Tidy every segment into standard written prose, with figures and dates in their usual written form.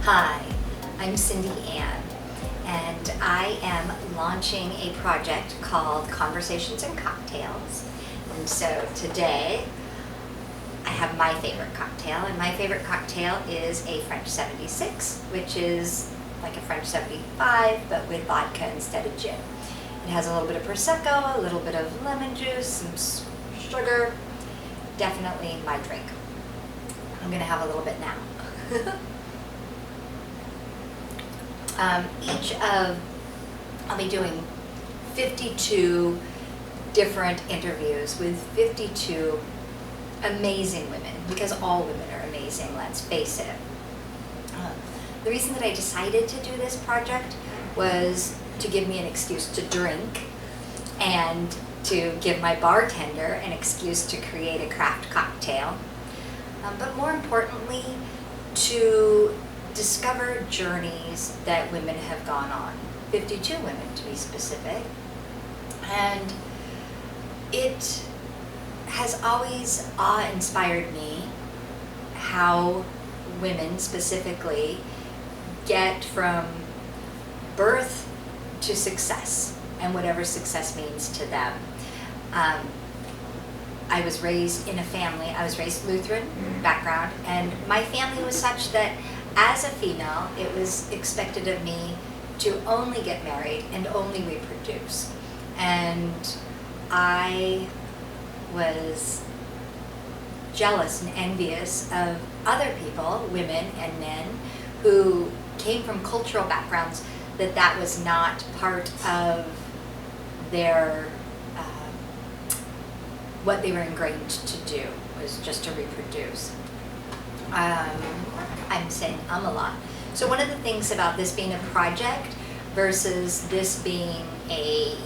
Hi, I'm Cindy Anne, and I am launching a project called Conversations and Cocktails. And so today I have my favorite cocktail, and my favorite cocktail is a French 76, which is like a French 75 but with vodka instead of gin. It has a little bit of Prosecco, a little bit of lemon juice, some sugar. Definitely my drink. I'm gonna have a little bit now. I'll be doing 52 different interviews with 52 amazing women, because all women are amazing, let's face it. The reason that I decided to do this project was to give me an excuse to drink and to give my bartender an excuse to create a craft cocktail, but more importantly, to discover journeys that women have gone on, 52 women to be specific. And it has always awe-inspired me how women specifically get from birth to success, and whatever success means to them. I was raised in a family, I was raised Lutheran background, and my family was such that as a female, it was expected of me to only get married and only reproduce. And I was jealous and envious of other people, women and men, who came from cultural backgrounds that was not part of their, what they were ingrained to do, was just to reproduce. I'm saying a lot. So one of the things about this being a project versus this being a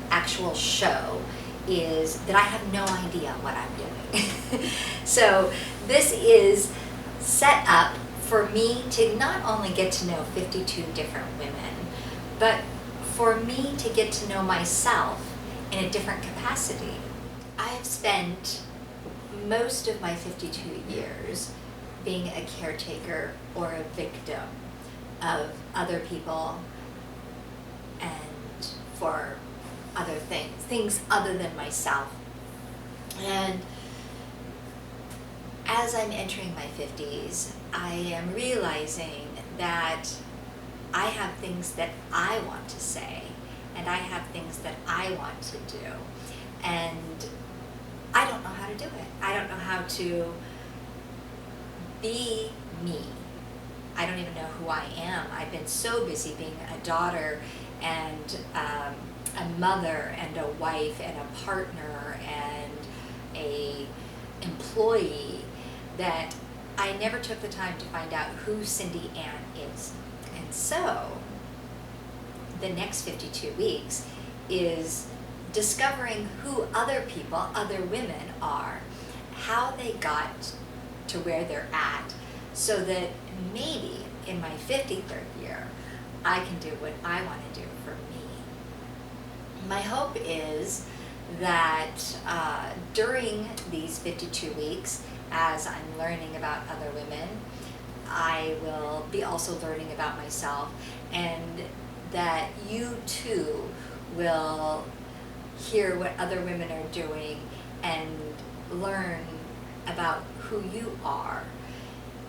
actual show is that I have no idea what I'm doing. So this is set up for me to not only get to know 52 different women, but for me to get to know myself in a different capacity. I have spent most of my 52 years being a caretaker or a victim of other people and for other things other than myself. And as I'm entering my 50s, I am realizing that I have things that I want to say, and I have things that I want to do, and I don't know how to do it. I don't know how to be me. I don't even know who I am. I've been so busy being a daughter and a mother and a wife and a partner and a employee that I never took the time to find out who Cindy Anne is. And so the next 52 weeks is discovering who other people, other women are, how they got to where they're at, so that maybe in my 53rd year, I can do what I want to do for me. My hope is that during these 52 weeks, as I'm learning about other women, I will be also learning about myself, and that you too will hear what other women are doing and learn about who you are.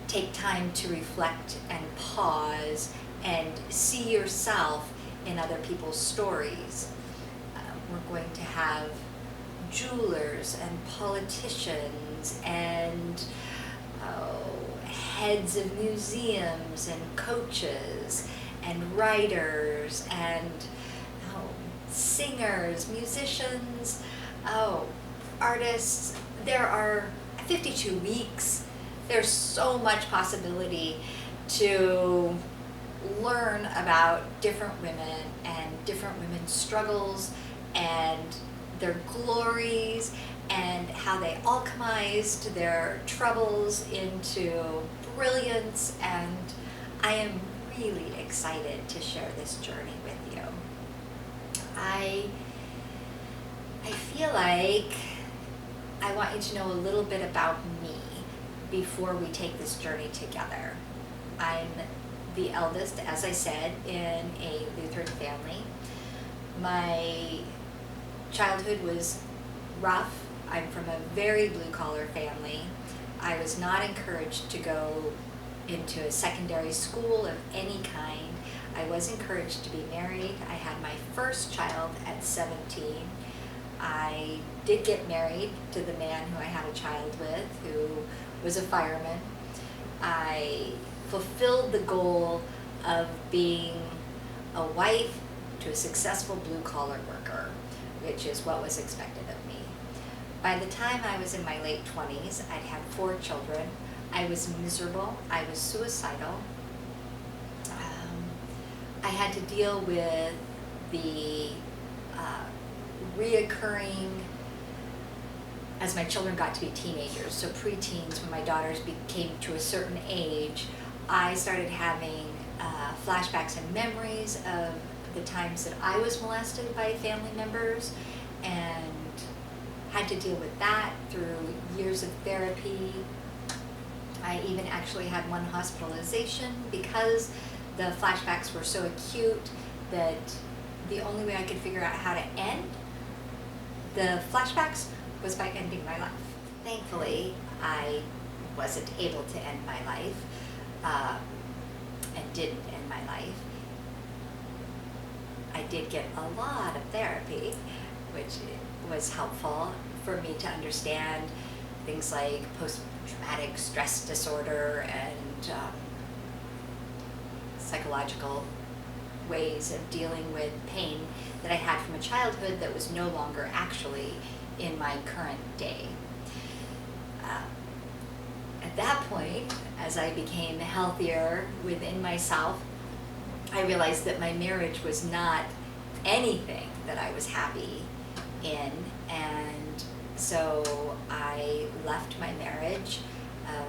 Take time to reflect and pause and see yourself in other people's stories. We're going to have jewelers and politicians and heads of museums and coaches and writers and singers, musicians, artists. There are 52 weeks. There's so much possibility to learn about different women and different women's struggles and their glories and how they alchemized their troubles into brilliance, and I am really excited to share this journey with you. I feel like I want you to know a little bit about me, before we take this journey together. I'm the eldest, as I said, in a Lutheran family. My childhood was rough. I'm from a very blue-collar family. I was not encouraged to go into a secondary school of any kind. I was encouraged to be married. I had my first child at 17. I did get married to the man who I had a child with, who was a fireman. I fulfilled the goal of being a wife to a successful blue-collar worker, which is what was expected of me. By the time I was in my late 20s, I'd had 4 children. I was miserable. I was suicidal. I had to deal with the reoccurring, as my children got to be teenagers, so preteens, when my daughters came to a certain age, I started having flashbacks and memories of the times that I was molested by family members, and had to deal with that through years of therapy. I even actually had one hospitalization because the flashbacks were so acute that the only way I could figure out how to end the flashbacks was by ending my life. Thankfully, I wasn't able to end my life, and didn't end my life. I did get a lot of therapy, which was helpful for me to understand things like post-traumatic stress disorder and psychological ways of dealing with pain that I had from a childhood that was no longer actually in my current day. At that point, as I became healthier within myself, I realized that my marriage was not anything that I was happy in, and so I left my marriage of,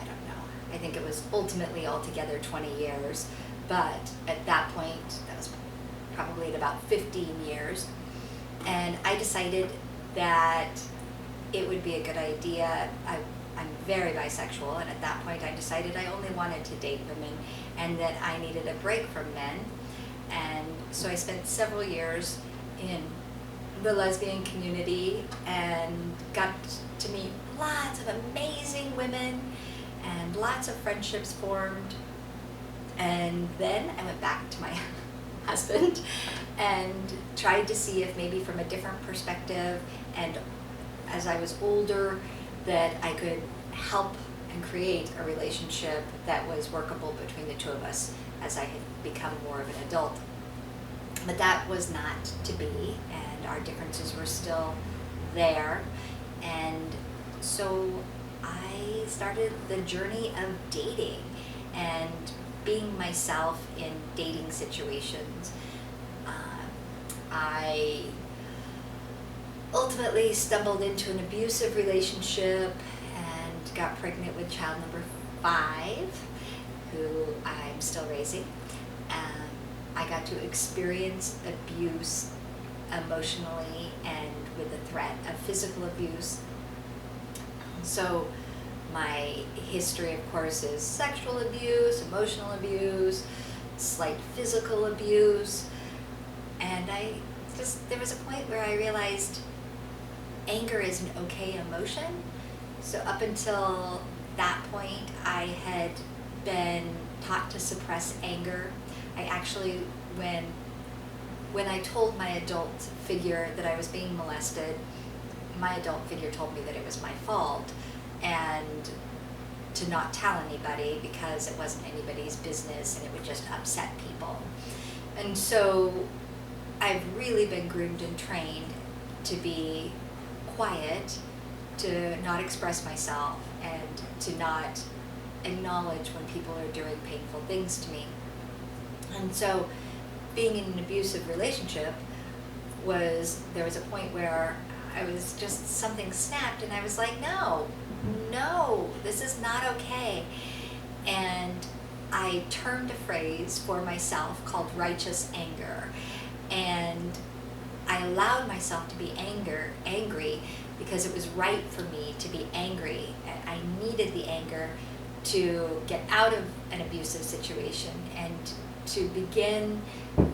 I don't know, I think it was ultimately altogether 20 years, but at that point, that was probably at about 15 years, and I decided that it would be a good idea. I'm very bisexual, and at that point I decided I only wanted to date women and that I needed a break from men. And so I spent several years in the lesbian community and got to meet lots of amazing women, and lots of friendships formed. And then I went back to my husband and tried to see if maybe from a different perspective, and as I was older, that I could help and create a relationship that was workable between the two of us as I had become more of an adult. But that was not to be, and our differences were still there. And so I started the journey of dating and being myself in dating situations. I ultimately stumbled into an abusive relationship and got pregnant with child number 5, who I'm still raising. I got to experience abuse emotionally and with the threat of physical abuse. So my history, of course, is sexual abuse, emotional abuse, slight physical abuse, and there was a point where I realized anger is an okay emotion. So up until that point, I had been taught to suppress anger. I actually, when I told my adult figure that I was being molested, my adult figure told me that it was my fault and to not tell anybody because it wasn't anybody's business and it would just upset people. And so I've really been groomed and trained to be quiet, to not express myself, and to not acknowledge when people are doing painful things to me. And so being in an abusive relationship there was a point where I was just, something snapped and I was like, no, this is not okay. And I termed a phrase for myself called righteous anger. And I allowed myself to be angry because it was right for me to be angry. I needed the anger to get out of an abusive situation and to begin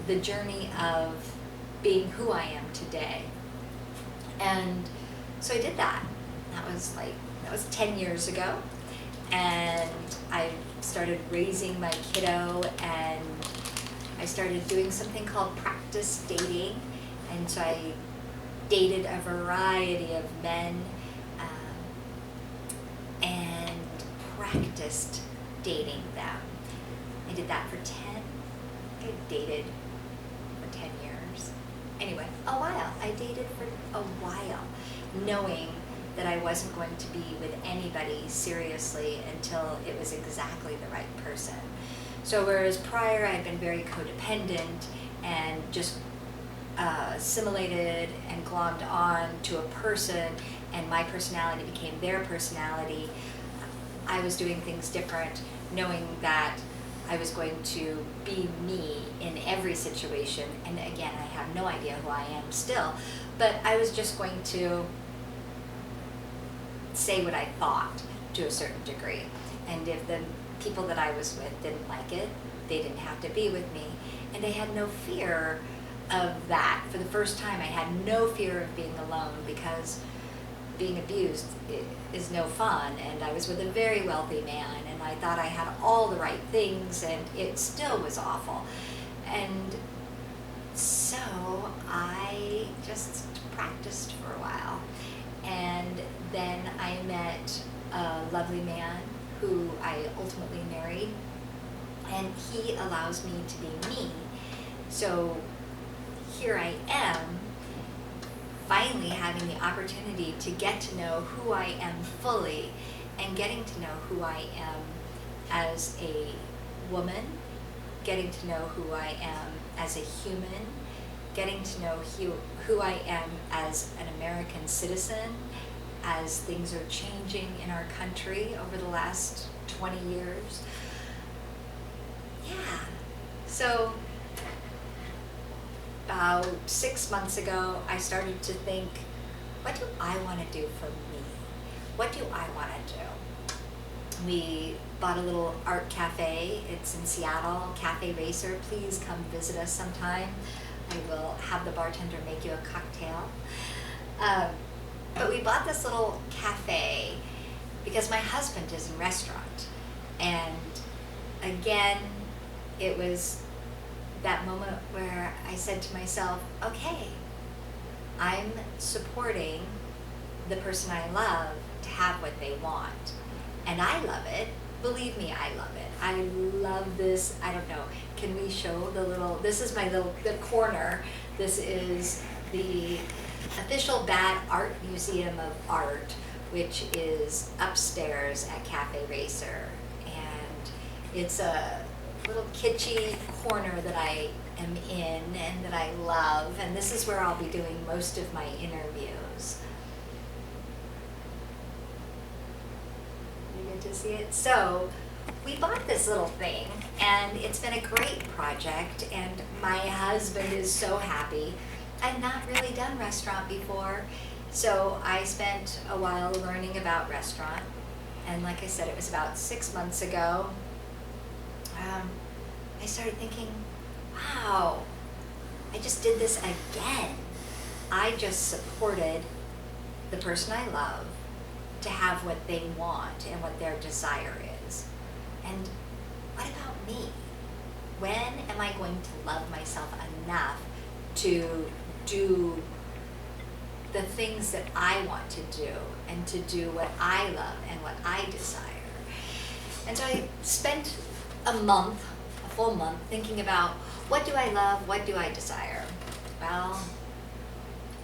the journey of being who I am today. And so I did that. That was 10 years ago. And I started raising my kiddo, and I started doing something called practice dating. And so I dated a variety of men and practiced dating them. I did that for 10. I dated for 10 years. Anyway, a while. I dated for a while, knowing that I wasn't going to be with anybody seriously until it was exactly the right person. So whereas prior I'd been very codependent and just assimilated and glommed on to a person, and my personality became their personality, I was doing things different, knowing that I was going to be me in every situation. And again, I have no idea who I am still, but I was just going to say what I thought to a certain degree. And if the people that I was with didn't like it, they didn't have to be with me. And I had no fear of that. For the first time, I had no fear of being alone, because being abused is no fun. And I was with a very wealthy man, and I thought I had all the right things, and it still was awful. And so I just practiced for a while. And then I met a lovely man who I ultimately married, and he allows me to be me. So here I am, finally having the opportunity to get to know who I am fully, and getting to know who I am as a woman, getting to know who I am as a human, getting to know who I am as an American citizen, as things are changing in our country over the last 20 years. Yeah, so about 6 months ago, I started to think, what do I want to do for me? What do I want to do? We bought a little art cafe. It's in Seattle, Cafe Racer. Please come visit us sometime. I will have the bartender make you a cocktail. But we bought this little cafe because my husband is in restaurant. And again, it was that moment where I said to myself, okay, I'm supporting the person I love to have what they want. And I love it. Believe me, I love it. I love this. I don't know. Can we show this is the corner. This is the official Bad Art Museum of Art, which is upstairs at Cafe Racer. And it's a little kitschy corner that I am in and that I love. And this is where I'll be doing most of my interviews. You get to see it? So we bought this little thing, and it's been a great project, and my husband is so happy. I've not really done restaurant before, so I spent a while learning about restaurant. And like I said, it was about 6 months ago. I started thinking, wow, I just did this again. I just supported the person I love to have what they want and what their desire is. And what about me? When am I going to love myself enough to do the things that I want to do, and to do what I love and what I desire? And so I spent a full month, thinking about, what do I love, what do I desire? Well,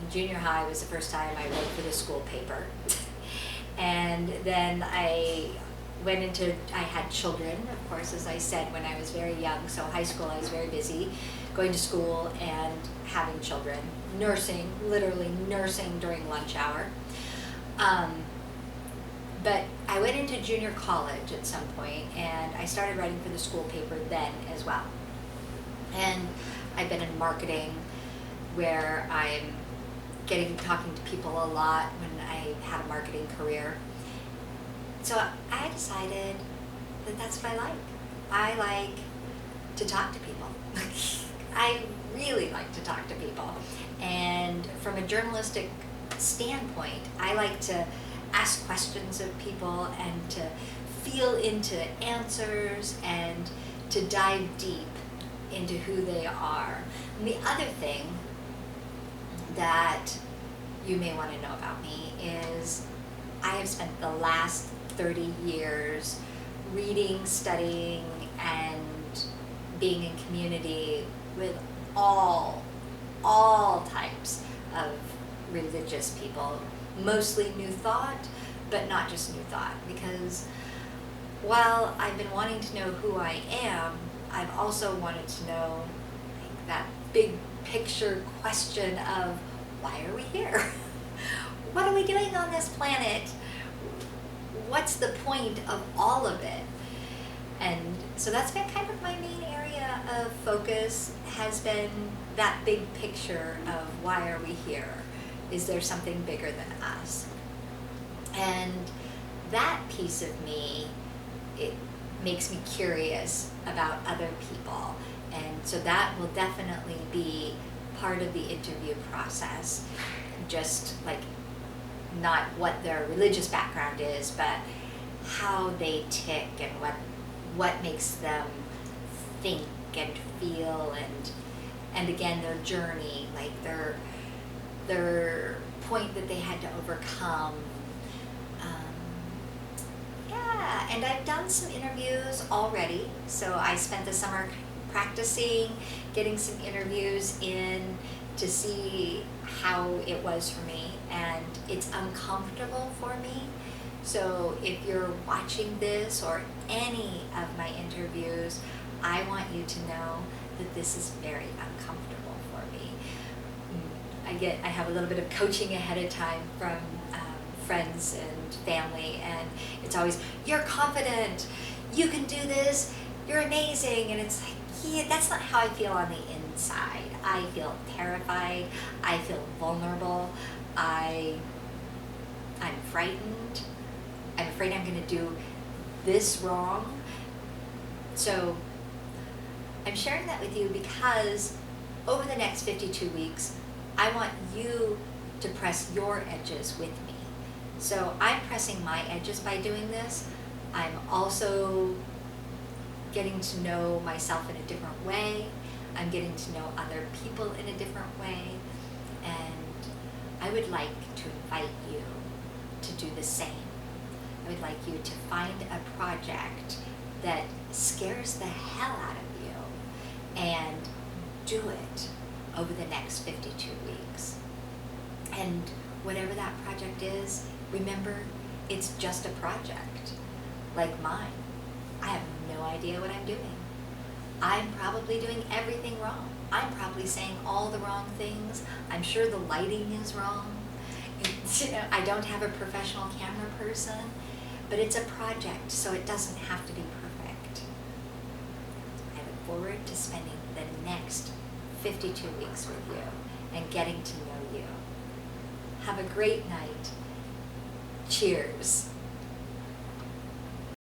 in junior high was the first time I wrote for the school paper. And then I had children, of course, as I said, when I was very young. So high school, I was very busy going to school and having children, nursing, literally nursing during lunch hour. But I went into junior college at some point, and I started writing for the school paper then as well. And I've been in marketing, where I'm talking to people a lot when I I had a marketing career. So I decided that that's what I like. I like to talk to people. I really like to talk to people. And from a journalistic standpoint, I like to ask questions of people and to feel into answers and to dive deep into who they are. And the other thing that you may want to know about me is I have spent the last 30 years reading, studying, and being in community with all types of religious people, mostly New Thought, but not just New Thought, because while I've been wanting to know who I am, I've also wanted to know like, that big picture question of why are we here? What are we doing on this planet? What's the point of all of it? And so that's been kind of my main area of focus, has been that big picture of why are we here? Is there something bigger than us? And that piece of me, it makes me curious about other people. And so that will definitely be part of the interview process, just like not what their religious background is, but how they tick and what makes them think and feel, and again their journey, like their point that they had to overcome. Yeah, and I've done some interviews already. So I spent the summer practicing, getting some interviews in to see how it was for me, and it's uncomfortable for me. So if you're watching this or any of my interviews, I want you to know that this is very uncomfortable for me. I have a little bit of coaching ahead of time from friends and family, and it's always, you're confident, you can do this, you're amazing, and it's like, yeah, that's not how I feel on the inside. I feel terrified, I feel vulnerable, I'm frightened, I'm afraid I'm going to do this wrong. So I'm sharing that with you because over the next 52 weeks, I want you to press your edges with me. So I'm pressing my edges by doing this. I'm also getting to know myself in a different way. I'm getting to know other people in a different way. And I would like to invite you to do the same. I would like you to find a project that scares the hell out of you and do it over the next 52 weeks. And whatever that project is, remember, it's just a project, like mine. I have no idea what I'm doing. I'm probably doing everything wrong. I'm probably saying all the wrong things. I'm sure the lighting is wrong. I don't have a professional camera person, but it's a project, so it doesn't have to be perfect. I look forward to spending the next 52 weeks with you and getting to know you. Have a great night. Cheers.